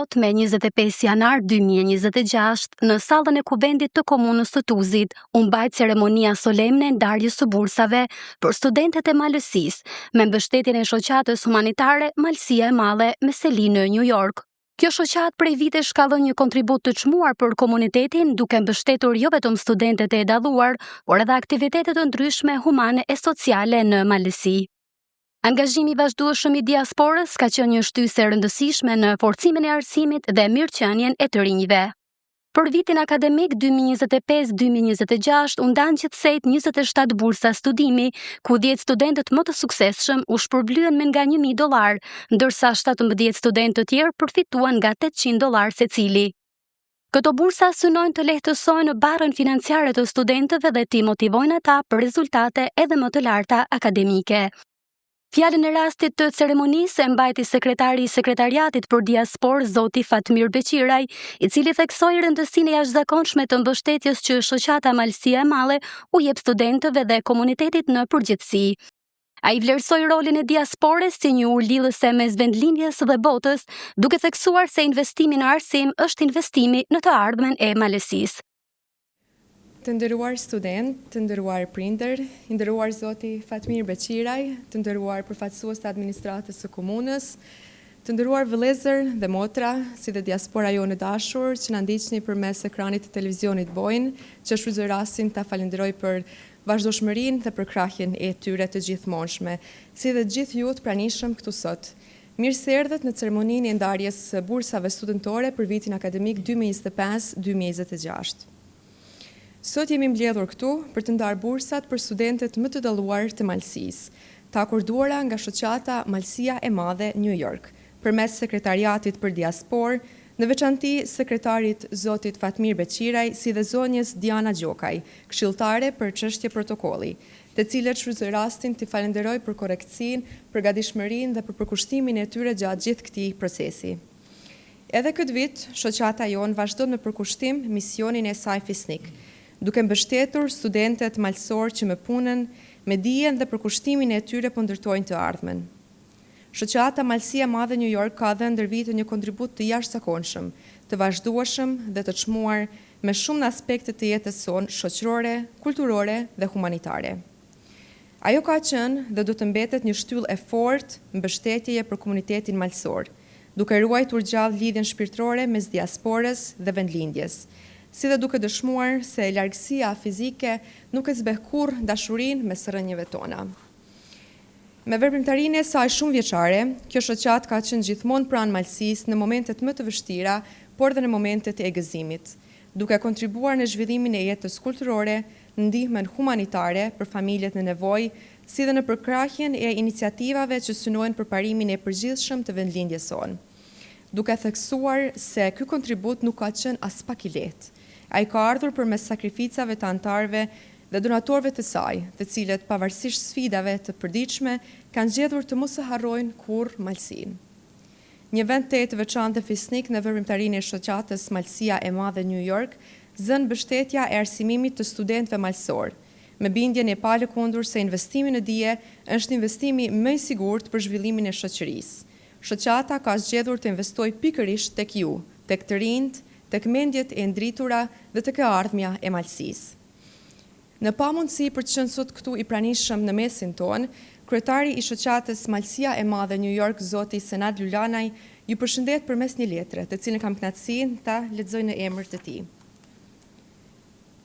sot me 25 janar 2026 në sallën e Kuvendit të Komunës së Tuzit u mbajt ceremonia solemne e ndarjes së bursave për studentët e Malësisë me mbështetjen e shoqatës humanitare Malësia e Madhe me seli në New York. Kjo shoqatë prej vitesh ka dhënë një kontribut të çmuar për komunitetin duke mbështetur jo vetëm studentët e dalluar, por edhe aktivitete të ndryshme humane e sociale në Malësi. Angazhimi i vazhdueshëm i diasporës ka qenë një shtysë e rëndësishme në forcimin e arsimit dhe mirëqenien e të rinjve. Për vitin akademik 2025-2026 u ndan gjithsej 27 bursa studimi, ku 10 studentët më të suksesshëm u shpërblyen me nga $1.000, ndërsa 17 studentë të tjerë përfituan nga $800 secili. Këto bursa synojnë të lehtësojnë barrën financiare të studentëve dhe t'i motivojnë ata për rezultate edhe më të larta akademike. Fjalën e rastit të ceremonisë e mbajti sekretari i Sekretariatit për Diasporë zoti Fatmir Beqiraj, i cili theksoi rëndësinë e jashtëzakonshme të mbështetjes që shoqata Malësia e Madhe u jep studentëve dhe komunitetit në përgjithësi. Ai vlerësoi rolin e diasporës si një urlidhëse mes vendlindjes dhe botës, duke theksuar se investimi në arsim është investimi në të ardhmen e Malësisë. Të nderuar student, të nderuar prindër, i nderuar zoti Fatmir Beqiraj, të nderuar përfaqësues të administratës së komunës, të nderuar vëllezër dhe motra, si dhe diaspora jonë e dashur që na ndiqni përmes ekranit të televizionit Bojnë, që shfrytëzoj rastin ta falenderoj për vazhdueshmërinë dhe për krahjen e tyre të gjithmonshme, si dhe gjithë ju të pranishëm këtu sot. Mirë se erdhët në ceremoninë e ndarjes së bursave studentore për vitin akademik 2025-2026. Sot jemi mbledhur këtu për të ndarë bursat për studentët më të dalluar të Malësisë, të akorduara nga shoqata Malësia e Madhe New York, përmes Sekretariatit për Diasporë, në veçanti sekretarit zotit Fatmir Beqiraj, si dhe zonjës Diana Gjokaj, këshilltare për çështje protokolli, të cilët shfrytëzoj rastin të falenderoj për korrektësinë, për gatishmërinë dhe për përkushtimin e tyre gjatë gjithë këtij procesi. Edhe këtë vit, shoqata jonë vazhdon me përkushtim misionin e saj fisnik, duke mbështetur studentët malësor që me punën, me dijen dhe përkushtimin e tyre po ndërtojnë të ardhmen. Shoqata Malësia e Madhe New York ka dhënë ndër vite një kontribut të jashtëzakonshëm, të vazhdueshëm dhe të çmuar me shumë aspekte të jetës sonë shoqërore, kulturore dhe humanitare. Ajo ka qenë dhe do të mbetet një shtyllë e fortë mbështetjeje për komunitetin malësor, duke ruajtur gjallë lidhjen shpirtërore mes diasporës dhe vendlindjes, si dhe duke dëshmuar se largësia fizike nuk e zbeh kurrë dashurinë mes rrënjëve tona. Me veprimtarinë e saj shumë vjeçare, kjo shoqatë ka qenë gjithmonë pranë Malësisë në momentet më të vështira, por dhe në momentet e gëzimit, duke kontribuar në zhvillimin e jetës kulturore, në ndihmën humanitare për familjet në nevojë, si dhe në përkrahjen e iniciativave që synojnë për parimin e përgjithshëm të vendlindjes sonë. Duke theksuar se ky kontribut nuk ka qenë as pak i lehtë. Ai ka ardhur përmes sakrificave të anëtarëve dhe donatorëve të saj, të cilët pavarësisht sfidave të përditshme kanë zgjedhur të mos e harrojnë kurrë Malësinë. Një vend të veçantë dhe fisnik në veprimtarinë e shoqatës Malësia e Madhe New York zën mbështetja e arsimimit të studentëve malësor, me bindjen e palëkundur se investimi në dije është investimi më i sigurt për zhvillimin e shoqërisë. Shoqata ka zgjedhur të investojë pikërisht tek ju, tek të rinjt, tek mendjet e ndritura dhe tek e ardhmja e Malësisë. Në pamundësi për të qenë sot këtu i pranishëm në mesin tonë, kryetari i shoqatës Malësia e Madhe New York, zoti Senad Lulanaj, ju përshëndet përmes një letre, të cilën kam kënaqësinë ta lexoj në emër të tij.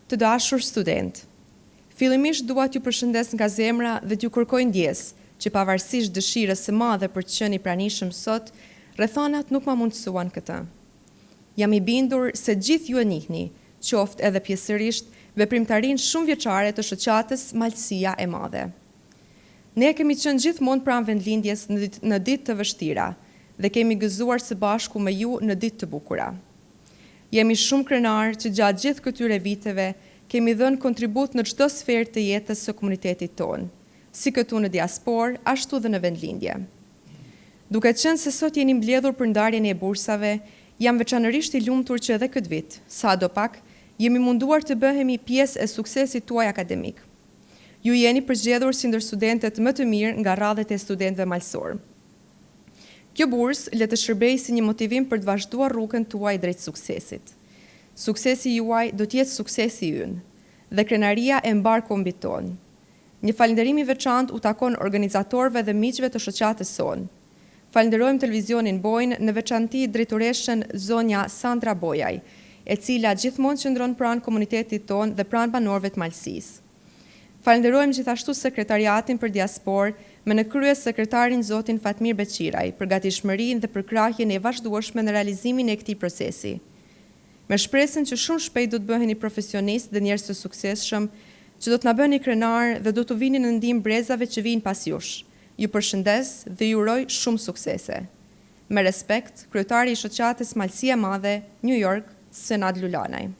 Të dashur student, fillimisht dua t'ju përshëndes nga zemra dhe t'ju kërkoj ndjes që pavarësisht dëshirës së madhe për të qenë i pranishëm sot, rrethonat nuk ma mundësuan këtë. Jam i bindur se gjithë ju e njihni, qoftë edhe pjesërisht, veprimtarinë shumë vjeçare të shoqatës Malësia e Madhe. Ne kemi qenë gjithmonë pranë vendlindjes në ditë të vështira dhe kemi gëzuar së bashku me ju në ditë të bukura. Jemi shumë krenar që gjatë gjithë këtyre viteve kemi dhënë kontribut në çdo sferë të jetës së komunitetit tonë, si këtu në diasporë, ashtu dhe në vendlindje. Duke qenë se sot jeni mbledhur për ndarjen e bursave, jam veçanërisht i lumtur që edhe këtë vit, sadopak, jemi munduar të bëhemi pjesë e suksesit tuaj akademik. Ju jeni përzgjedhur si ndër studentët më të mirë nga radhët e studentëve malësor. Kjo bursë le të shërbejë si një motivim për të vazhduar rrugën tuaj drejt suksesit. Suksesi juaj do të jetë suksesi ynë dhe krenaria e mbar kombit ton. Një falënderim i veçantë u takon organizatorëve dhe miqve të shoqatës sonë. Falenderojmë televizionin Bojnë, në veçanti drejtoreshën zonja Sandra Bojaj, e cila gjithmonë qëndron pranë komunitetit ton dhe pranë banorëve të Malësisë. Falenderojmë gjithashtu sekretariatin për diasporë, me në krye sekretarin zotin Fatmir Beqiraj, për gatishmërinë dhe përkrahjen e vazhdueshme në realizimin e këtij procesi. Me shpresën që shumë shpejt do të bëheni profesionistë dhe njerëz të suksesshëm, që do të na bëni krenar dhe do të vini në ndihmë brezave që vijnë pas jush. Ju përshëndes dhe ju uroj shumë suksese. Me respekt, kryetari i shoqatës Malësia e Madhe, New York, Senad Lulanaj.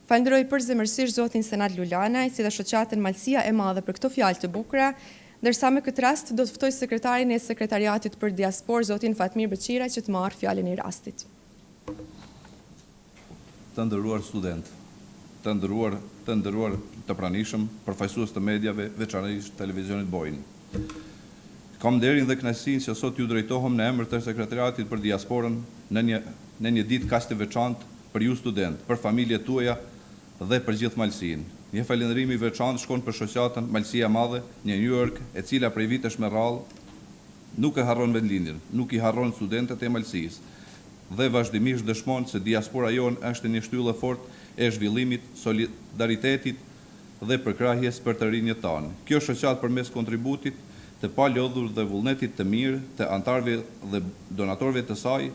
Falenderoj përzemërsisht zotin Senad Lulanaj, si dhe shoqatën Malësia e Madhe për këto fjalë të bukura, ndërsa me këtë rast do të ftoj sekretarin e sekretariatit për diasporë, zotin Fatmir Beqiraj, që të marrë fjalën e rastit. Të nderuar student, të nderuar të pranishëm, përfaqësues të mediave, veçanërisht televizionit Bojnë. Kam nderin dhe kënaqësinë që sot ju drejtohem në emër të sekretariatit për diasporën në një ditë kaq të veçantë për ju student, për familjet tuaja dhe për gjithë Malësinë. Një falënderim i veçantë shkon për shoqatën Malësia e Madhe në New York, e cila prej vitesh me radhë nuk e harron vendlindjen, nuk i harron studentët e Malësisë dhe vazhdimisht dëshmon se diaspora jonë është një shtyllë e fortë e zhvillimit, solidaritetit dhe përkrahjes për të rinjët tanë. Kjo shoqatë përmes kontributit të palodhur dhe vullnetit të mirë të antarëve dhe donatorëve të saj,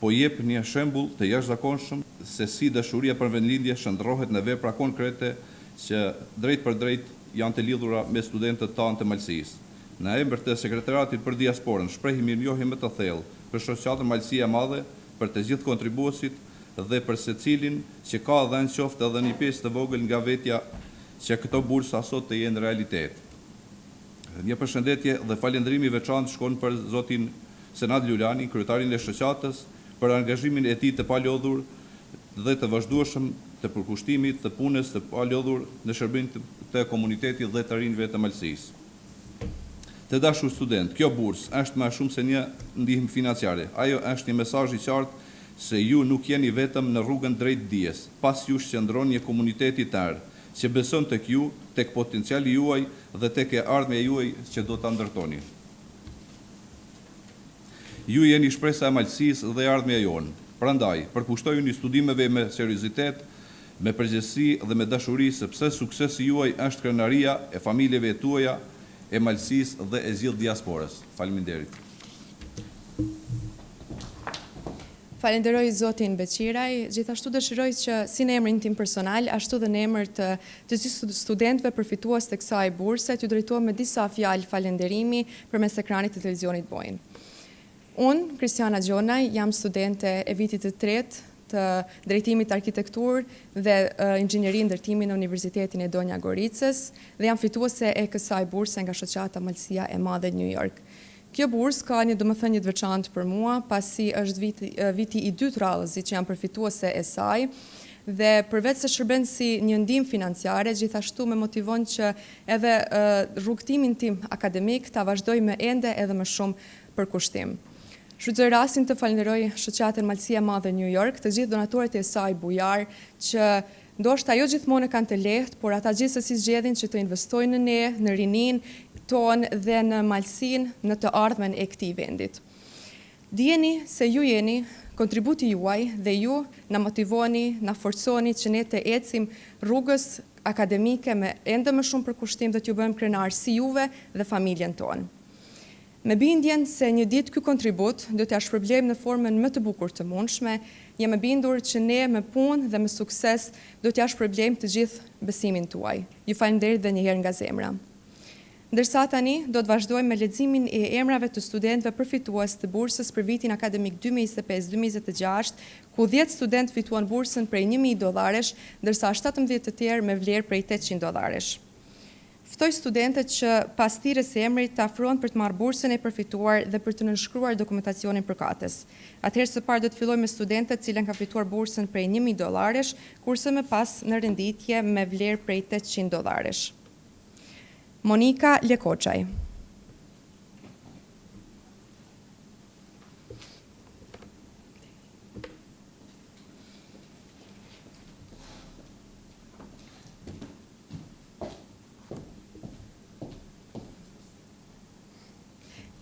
po jep një shembull të jashtëzakonshëm se si dashuria për vendlindje shndrohet në vepra konkrete që drejt për drejt janë të lidhura me studentët tanë të Malësisë. Në emër të sekretariatit për diasporën, shprehim mirënjohje më të thellë për shoqatën Malësia e Madhe, për të gjithë kontribuesit dhe për secilin që ka dhënë qoftë edhe një pjesë të vogël nga vetja që këto bursa sot të jenë realitet. Një përshëndetje dhe falënderim i veçantë shkon për zotin Senad Lulani, kryetarin e shoqatës, për angazhimin e tij të palodhur dhe të vazhdueshëm të përkushtimit të punës të palodhur në shërbim të komunitetit dhe të rinjve të Malësisë. Të dashur student, kjo bursë është më shumë se një ndihmë financiare. Ajo është një mesazh i qartë se ju nuk jeni vetëm në rrugën drejt dijes, pas jush qëndron një komuniteti i tërë që beson tek ju, tek potenciali juaj dhe tek e ardhmja juaj që do ta ndërtoni. Ju jeni shpresa e Malësisë dhe ardhmja jonë. Prandaj, përkushtojuni studimeve me seriozitet, me përgjegjësi dhe me dashuri, sepse suksesi juaj është krenaria e familjeve tuaja, e Malësisë dhe e gjithë diasporës. Faleminderit. Falenderoj zotin Beqiraj, gjithashtu dëshiroj që si në emrin tim personal, ashtu dhe në emër të gjithë studentëve përfitues të kësaj burse, t'ju drejtohem me disa fjalë falënderimi përmes ekranit të televizionit Bojnë. Unë, Kristiana Gjonaj, jam studente e vitit të tretë të drejtimit arkitektur dhe inxhinieri ndërtimi në Universitetin e Donja Goricës dhe jam fituese e kësaj burse nga shoqata Malësia e Madhe New York. Kjo bursë ka një domethënie të veçantë për mua, pasi është viti i dytë radhëzi që jam përfituese e saj dhe përveç se shërben si një ndihmë financiare, gjithashtu më motivon që edhe rrugtimin tim akademik ta vazhdoj me ende edhe më shumë përkushtim. Shfrytëzoj rastin të falenderoj shoqatën Malësia e Madhe New York, të gjithë donatorët e saj bujar, që ndoshta jo gjithmonë kanë të lehtë, por ata gjithsesi zgjedhin që të investojnë në ne, në rininë tonë dhe në Malësinë, në të ardhmen e këtij vendit. Dijeni se ju jeni kontributi juaj dhe ju na motivoni, na forconi që ne të ecim rrugës akademike me ende më shumë përkushtim dhe t'ju bëjmë krenar si juve dhe familjen tonë. Me bindjen se një ditë ky kontribut do t'ja shpërblejmë në formën më të bukur të mundshme, jam e bindur që ne me punë dhe me sukses do t'ja shpërblejmë të gjithë besimin tuaj. Ju falenderoj dhe një herë nga zemra. Ndërsa tani do të vazhdojmë me leximin e emrave të studentëve përfitues të bursës për vitin akademik 2025-2026, ku 10 studentë fituan bursën prej $1.000, ndërsa 17 të tjerë me vlerë prej $800. Ftoj studentët që pas thirrjes së emrit të afrohen për të marrë bursën e përfituar dhe për të nënshkruar dokumentacionin përkatës. Atëherë së pari do të filloj me studentët të cilën kanë fituar bursën prej $1.000, kurse më pas në renditje me vlerë prej $800. Monika Lekoçaj.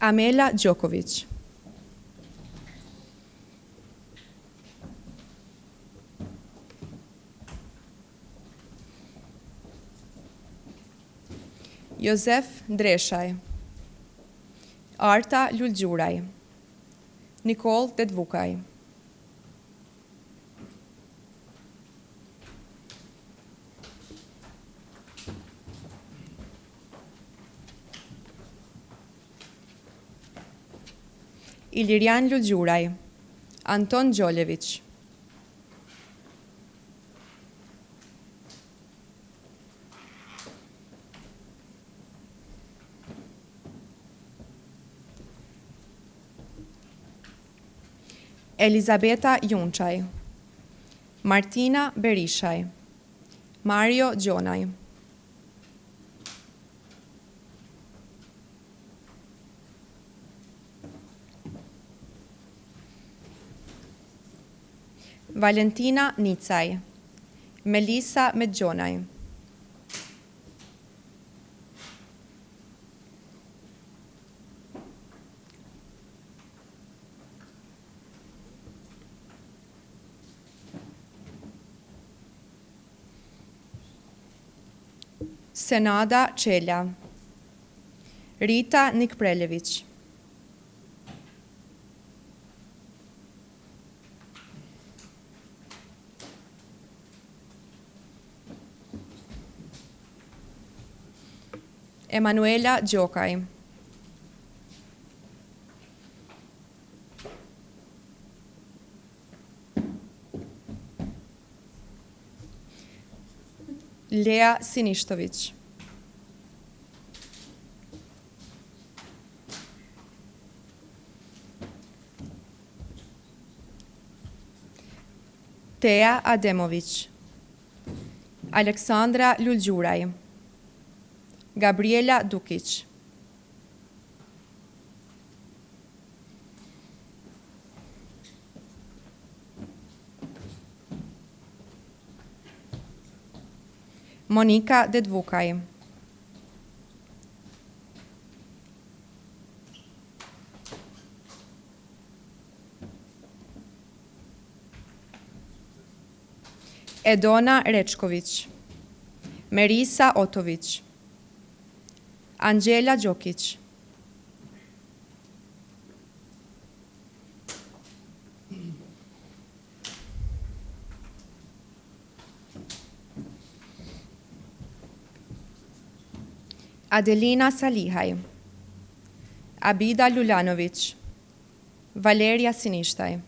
Amela Gjokovic. Josef Dreshaj. Arta Lulgjuraj. Nikol Tetvukaj. Ilirian Lulgjuraj. Anton Gjolevic. Elizabeta Junçaj. Martina Berishaj. Mario Gjonaj. Valentina Nicaj. Melisa Medgjonaj. Senada Qela. Rita Nikprelevic. Emanuela Gjokaj. Lea Sinishtovic. Tea Ademovic. Aleksandra Lulgjuraj. Gabriela Dukic. Monika Tetvukaj. Edona Rečkovic. Merisa Otovic. Angela Gjokic. Adelina Salihaj. Abida Lulanovic. Valeria Sinishtaj.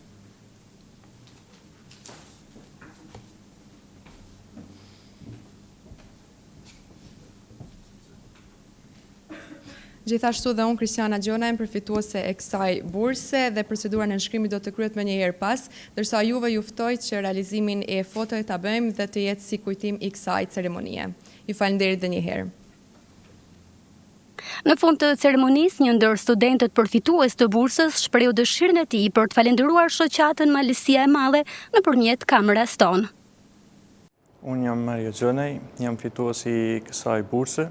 Gjithashtu dhe unë, Kristiana Gjonaj, përfituese e kësaj burse dhe procedura në nënshkrimi do të kryet më një herë pas, dërsa juve juftoj që realizimin e fotojë ta bëjmë dhe të jetë si kujtim i kësaj ceremonie. Ju falenderit dhe një herë. Në fund të ceremonisë, një ndër studentët përfitues të bursës shprehu dëshirën e tij për të falendëruar shoqatën Malësia e Madhe nëpërmjet kamerës tonë. Unë jam Mario Gjonaj, jam fituesi i kësaj burse.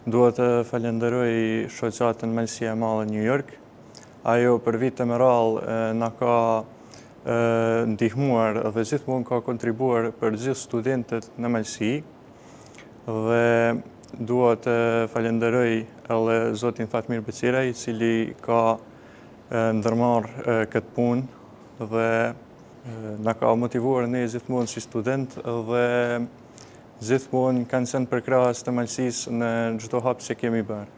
Dua të falenderoj shoqatën Malësia e Madhe New York. Ajo për vite me radhë na ka ndihmuar dhe gjithmonë ka kontribuar për gjithë studentët në Malësi. Dhe dua të falenderoj edhe zotin Fatmir Beqiraj, i cili ka ndërmarrë këtë punë dhe na ka motivuar ne gjithmonë si student dhe gjithmonë kanë qenë përkrahas të Malësisë në çdo hap që kemi bërë.